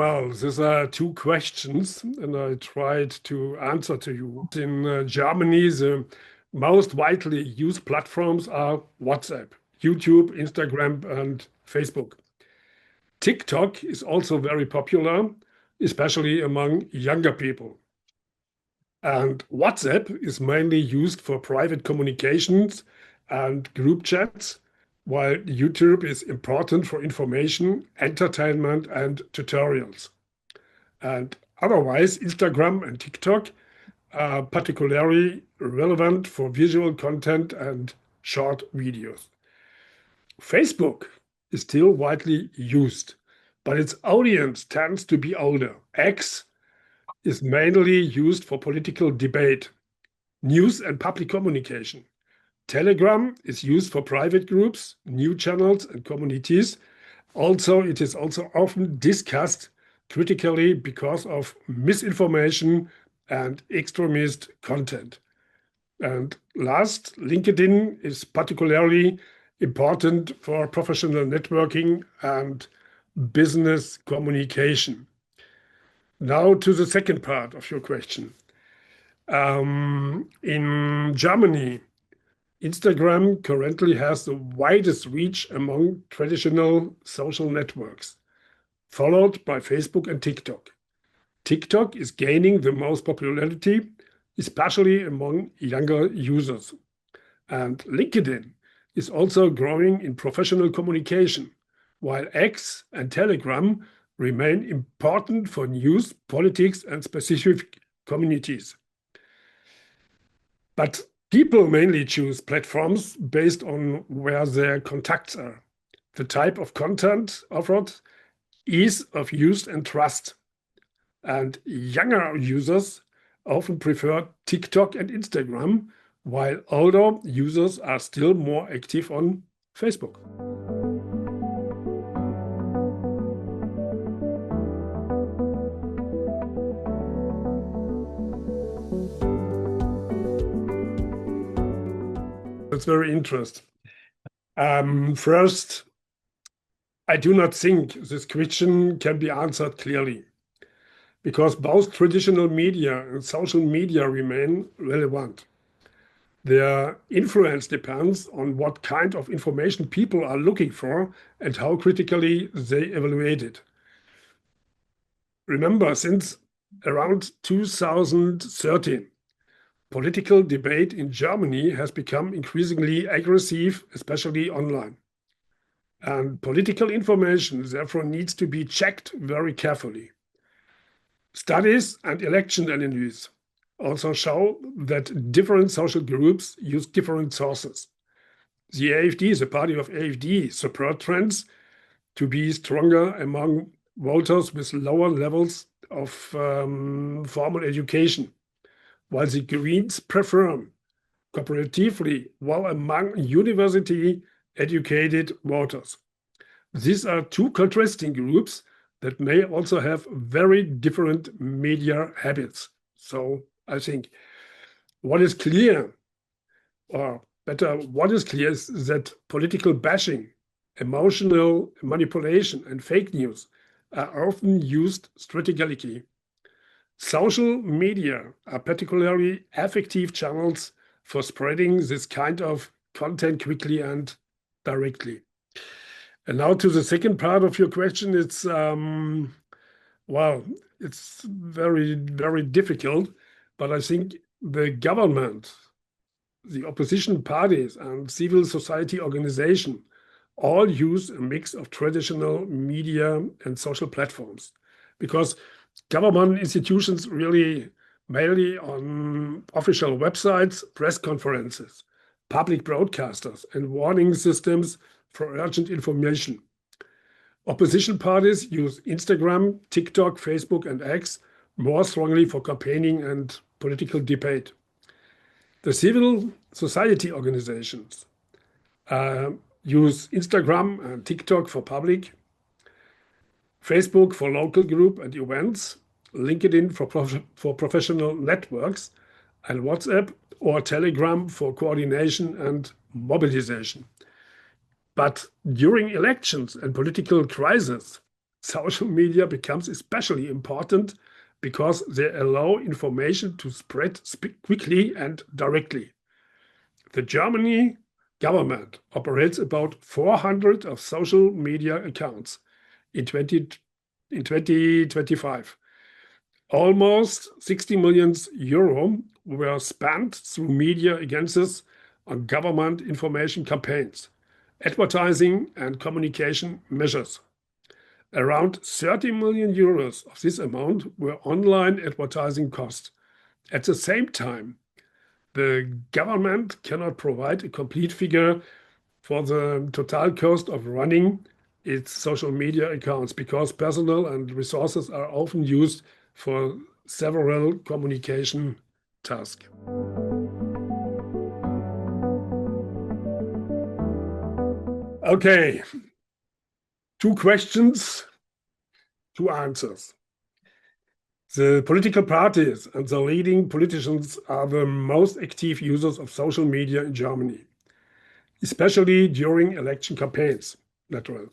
Well, these are two questions, and I tried to answer to you. In Germany, the most widely used platforms are WhatsApp, YouTube, Instagram, and Facebook. TikTok is also very popular, especially among younger people. And WhatsApp is mainly used for private communications and group chats, while YouTube is important for information, entertainment, and tutorials. And otherwise, Instagram and TikTok are particularly relevant for visual content and short videos. Facebook is still widely used, but its audience tends to be older. X is mainly used for political debate, news and public communication. Telegram is used for private groups, new channels and communities. Also, it is also often discussed critically because of misinformation and extremist content. And last, LinkedIn is particularly important for professional networking and business communication. Now to the second part of your question. In Germany, Instagram currently has the widest reach among traditional social networks, followed by Facebook and TikTok. TikTok is gaining the most popularity, especially among younger users. And LinkedIn is also growing in professional communication, while X and Telegram remain important for news, politics, and specific communities. But people mainly choose platforms based on where their contacts are, the type of content offered, ease of use, and trust. And younger users often prefer TikTok and Instagram, while older users are still more active on Facebook. That's very interesting. First, I do not think this question can be answered clearly, because both traditional media and social media remain relevant. Their influence depends on what kind of information people are looking for and how critically they evaluate it. Remember, since around 2013, political debate in Germany has become increasingly aggressive, especially online. And political information, therefore, needs to be checked very carefully. Studies and election analysis also show that different social groups use different sources. The AfD, the party of AfD, support trends to be stronger among voters with lower levels of formal education, while the Greens prefer comparatively well among university-educated voters. These are two contrasting groups that may also have very different media habits. So I think what is clear, or better, what is clear is that political bashing, emotional manipulation, and fake news are often used strategically. Social media are particularly effective channels for spreading this kind of content quickly and directly. And now to the second part of your question, it's, well, it's very, very difficult, but I think the government, the opposition parties, and civil society organizations all use a mix of traditional media and social platforms, because government institutions really mainly on official websites, press conferences, public broadcasters, and warning systems for urgent information. Opposition parties use Instagram, TikTok, Facebook, and X more strongly for campaigning and political debate. The civil society organizations use Instagram and TikTok for public, Facebook for local group and events, LinkedIn for professional networks, and WhatsApp or Telegram for coordination and mobilization. But during elections and political crises, social media becomes especially important because they allow information to spread quickly and directly. The German government operates about 400 of social media accounts in 2025. Almost 60 million euro were spent through media agencies on government information campaigns, advertising and communication measures. Around 30 million euros of this amount were online advertising costs. At the same time, the government cannot provide a complete figure for the total cost of running its social media accounts because personnel and resources are often used for several communication tasks. Okay, 2 questions, 2 answers. The political parties and the leading politicians are the most active users of social media in Germany, especially during election campaigns, naturally.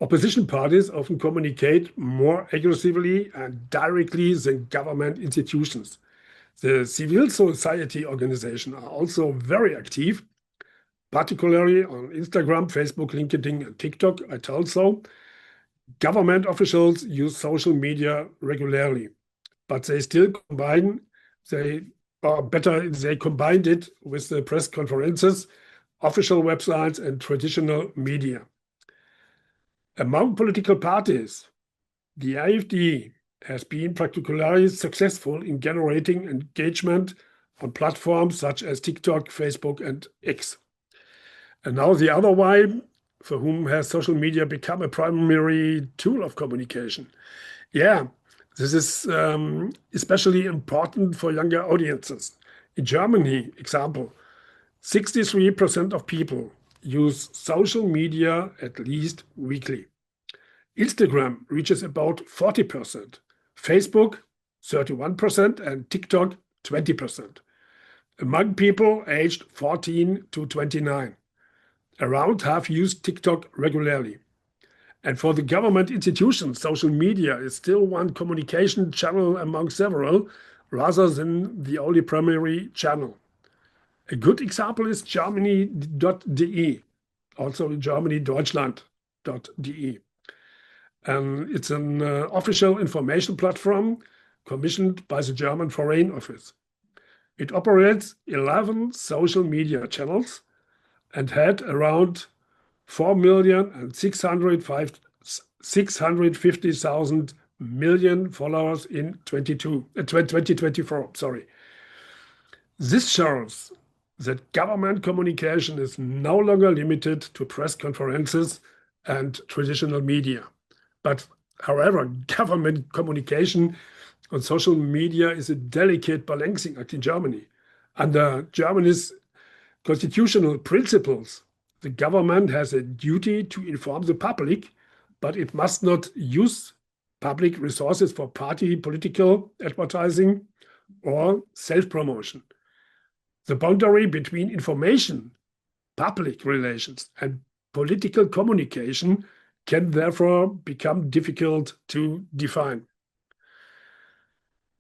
Opposition parties often communicate more aggressively and directly than government institutions. The civil society organizations are also very active, particularly on Instagram, Facebook, LinkedIn, and TikTok. I told so. Government officials use social media regularly, but they still combined it with the press conferences, official websites, and traditional media. Among political parties, the AfD has been particularly successful in generating engagement on platforms such as TikTok, Facebook, and X. And now the other way, for whom has social media become a primary tool of communication? Yeah, this is especially important for younger audiences. In Germany, example, 63% of people use social media at least weekly. Instagram reaches about 40%, Facebook 31%, and TikTok 20%. Among people aged 14 to 29, around half use TikTok regularly. And for the government institutions, social media is still one communication channel among several, rather than the only primary channel. A good example is Germany.de, also in Germany, Deutschland.de. It's an official information platform commissioned by the German Foreign Office. It operates 11 social media channels and had around 4,650,000 followers in 2024. Sorry. This shows that government communication is no longer limited to press conferences and traditional media. But however, government communication on social media is a delicate balancing act in Germany. Under Germany's constitutional principles, the government has a duty to inform the public, but it must not use public resources for party political advertising or self-promotion. The boundary between information, public relations, and political communication can therefore become difficult to define.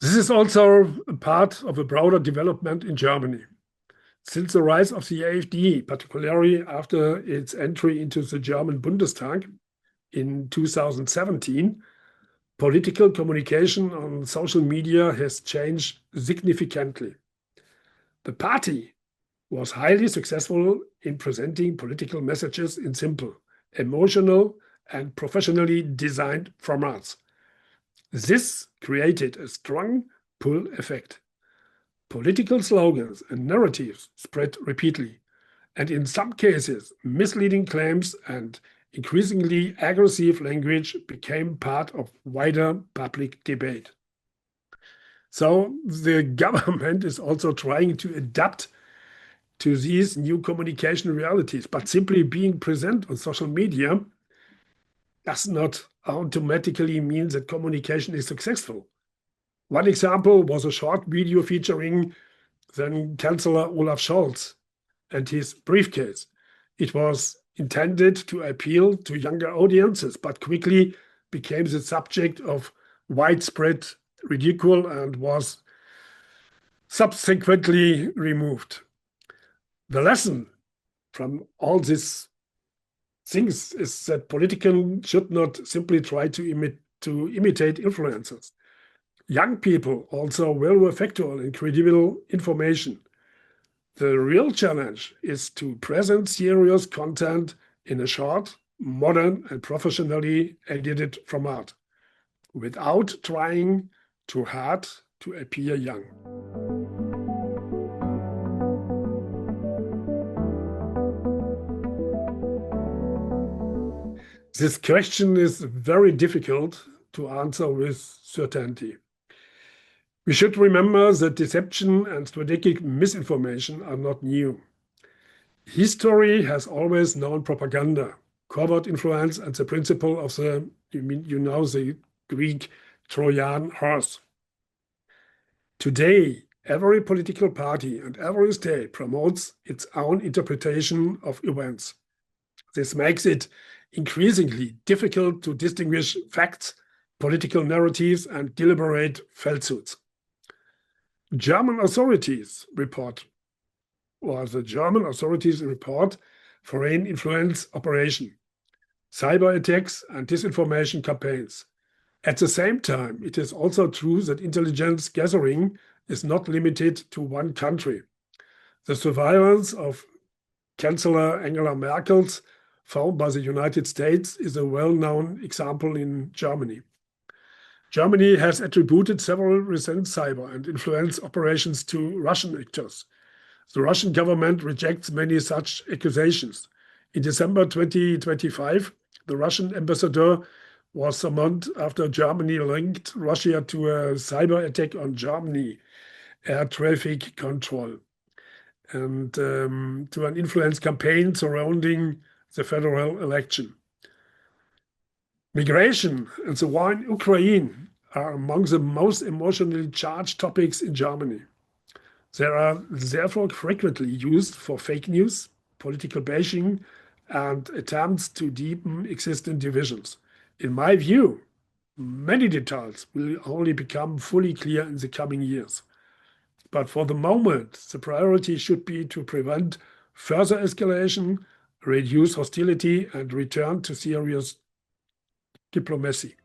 This is also a part of a broader development in Germany. Since the rise of the AfD, particularly after its entry into the German Bundestag in 2017, political communication on social media has changed significantly. The party was highly successful in presenting political messages in simple, emotional, and professionally designed formats. This created a strong pull effect. Political slogans and narratives spread repeatedly, and in some cases, misleading claims and increasingly aggressive language became part of wider public debate. So the government is also trying to adapt to these new communication realities, but simply being present on social media does not automatically mean that communication is successful. One example was a short video featuring then Chancellor Olaf Scholz and his briefcase. It was intended to appeal to younger audiences, but quickly became the subject of widespread ridicule and was subsequently removed. The lesson from all these things is that politicians should not simply try to imitate influencers. Young people also value factual and credible information. The real challenge is to present serious content in a short, modern, and professionally edited format, without trying too hard to appear young. This question is very difficult to answer with certainty. We should remember that deception and strategic misinformation are not new. History has always known propaganda, covert influence, and the principle of the, the Greek Trojan horse. Today, every political party and every state promotes its own interpretation of events. This makes it increasingly difficult to distinguish facts, political narratives, and deliberate falsehoods. German authorities report, or the German authorities report, foreign influence operation, cyber attacks, and disinformation campaigns. At the same time, it is also true that intelligence gathering is not limited to one country. The surveillance of Chancellor Angela Merkel's phone by the United States is a well-known example in Germany. Germany has attributed several recent cyber and influence operations to Russian actors. The Russian government rejects many such accusations. In December 2025, the Russian ambassador was summoned after Germany linked Russia to a cyber attack on Germany air traffic control and to an influence campaign surrounding the federal election. Migration and the war in Ukraine are among the most emotionally charged topics in Germany. They are therefore frequently used for fake news, political bashing, and attempts to deepen existing divisions. In my view, many details will only become fully clear in the coming years. But for the moment, the priority should be to prevent further escalation, reduce hostility, and return to serious diplomacy.